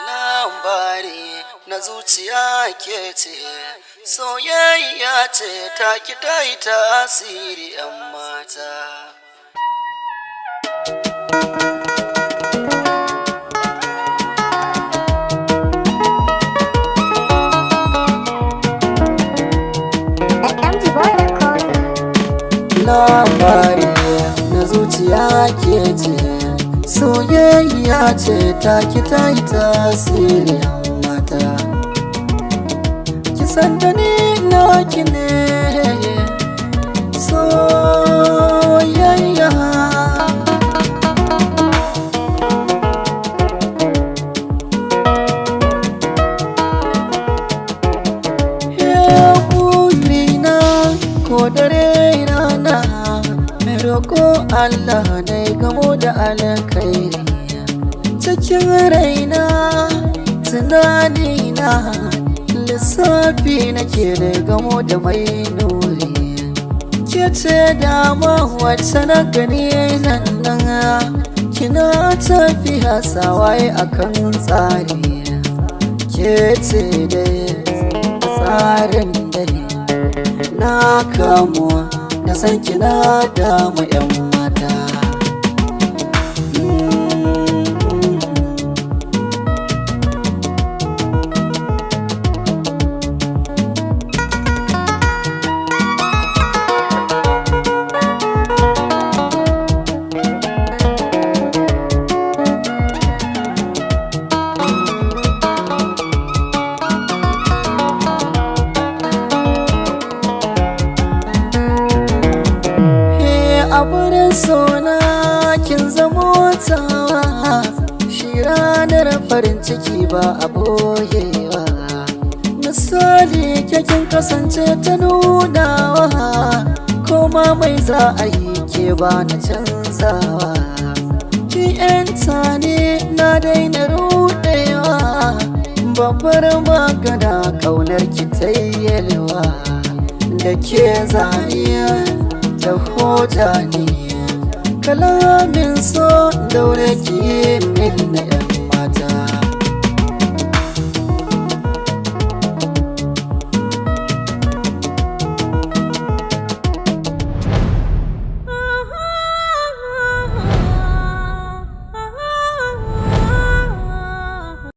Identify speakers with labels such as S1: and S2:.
S1: Labari na zuciya ke ce, soyayya ce ta ki ta yi tasiri 'yan mata. Labari na zuciya ke ce, soyayya ce ta ki ta yi tasiri 'yan mata. Kisan da ni na ki ne soyayya. Burina ko dare rana mai roƙo Allah na gamo da alkhairi cikin raina, tunanina lissafi nake da gamo da mai nuri. Ke ce dama wacce na gani nan kina tafiya sawaye akan tsari. Ke ce dai tsarin dai na kamuwa na san kina damu 'yan mata. A wurin sona kin zamo tawa, shi ranar farin ciki ba a boyewa. Misali kin kasance ta nunawa, koma mai za a yi ke ba na canzawa. Ki yanta ne na daina rudewa, babbar magana kaunar ki ta yalwa. Da ke zaniya ta hoja ne, kalamin so daure ki min na